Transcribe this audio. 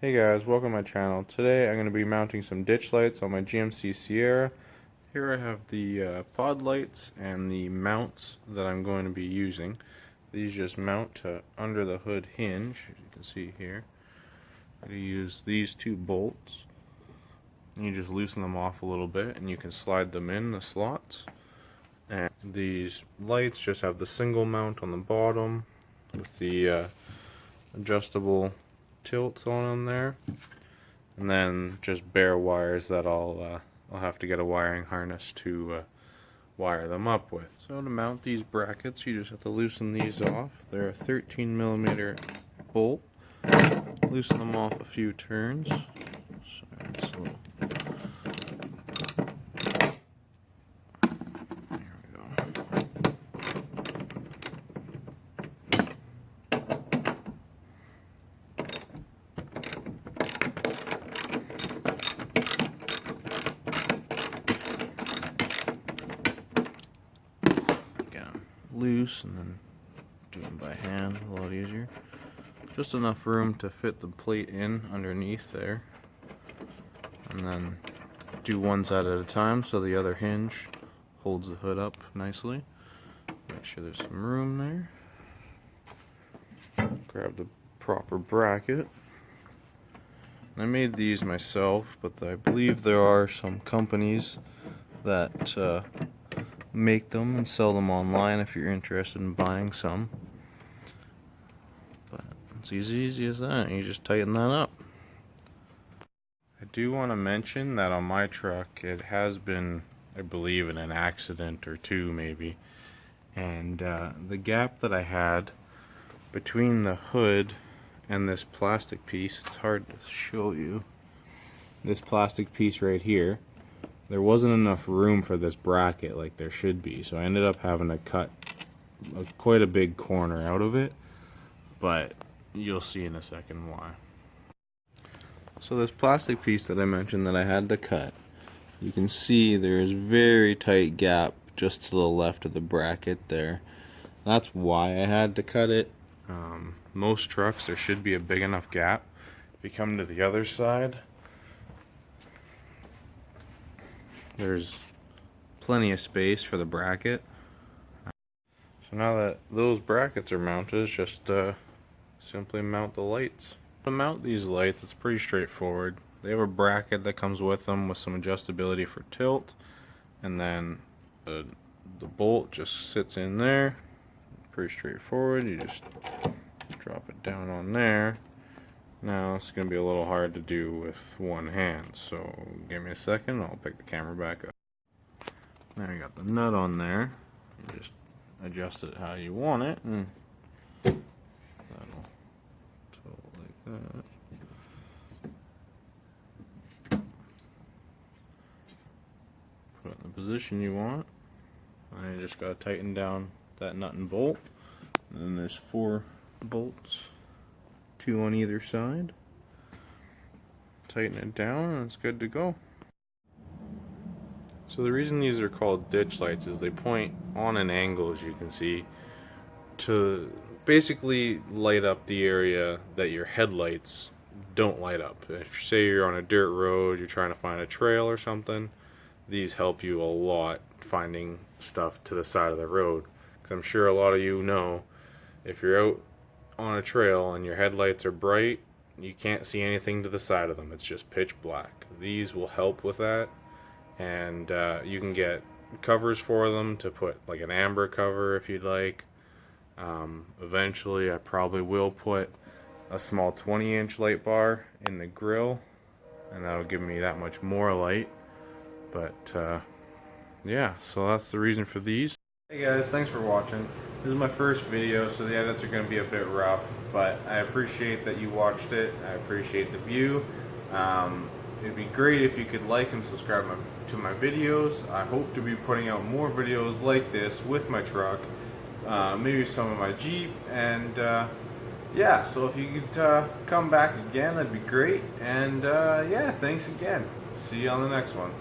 Hey guys, welcome to my channel. Today I'm going to be mounting some ditch lights on my GMC Sierra. Here I have the pod lights and the mounts that I'm going to be using. These just mount to under the hood hinge, as you can see here. I'm going to use these two bolts. And you just loosen them off a little bit and you can slide them in the slots. And these lights just have the single mount on the bottom with the adjustable tilts on them there, and then just bare wires that I'll have to get a wiring harness to wire them up with. So to mount these brackets, you just have to loosen these off. They're a 13mm bolt. Loosen them off a few turns. Sorry, it's a little. There we go. Loose and then do them by hand a lot easier. Just enough room to fit the plate in underneath there, and then do one side at a time so the other hinge holds the hood up nicely. Make sure there's some room there. Grab the proper bracket. I made these myself, but I believe there are some companies that make them and sell them online if you're interested in buying some. But it's as easy as that. You just tighten that up. I do want to mention that on my truck it has been, I believe, in an accident or two maybe, and the gap that I had between the hood and this plastic piece, it's hard to show you, this plastic piece right here, there wasn't enough room for this bracket like there should be, so I ended up having to cut quite a big corner out of it, but you'll see in a second why. So this plastic piece that I mentioned that I had to cut, you can see there is very tight gap just to the left of the bracket there. That's why I had to cut it. Most trucks there should be a big enough gap. If you come to the other side, there's plenty of space for the bracket. So now that those brackets are mounted, just simply mount the lights. To mount these lights, it's pretty straightforward. They have a bracket that comes with them with some adjustability for tilt, and then the bolt just sits in there. Pretty straightforward. You just drop it down on there. Now it's going to be a little hard to do with one hand, so give me a second, I'll pick the camera back up. Now you got the nut on there. You just adjust it how you want it, and that'll tilt like that. Put it in the position you want. And you just got to tighten down that nut and bolt. And then there's 4 bolts, 2 on either side. Tighten it down and it's good to go. So the reason these are called ditch lights is they point on an angle, as you can see, to basically light up the area that your headlights don't light up. If say you're on a dirt road, you're trying to find a trail or something, these help you a lot finding stuff to the side of the road. Because I'm sure a lot of you know, if you're out on a trail and your headlights are bright, you can't see anything to the side of them. It's just pitch black. These will help with that, and you can get covers for them to put, like an amber cover if you'd like. Eventually I probably will put a small 20-inch light bar in the grill, and that'll give me that much more light. But yeah, so that's the reason for these. Hey guys, thanks for watching. This is my first video, so the edits are going to be a bit rough, but I appreciate that you watched it. I appreciate the view. It'd be great if you could like and subscribe to my videos. I hope to be putting out more videos like this with my truck, maybe some of my Jeep, and yeah, so if you could come back again, that'd be great. And yeah, thanks again. See you on the next one.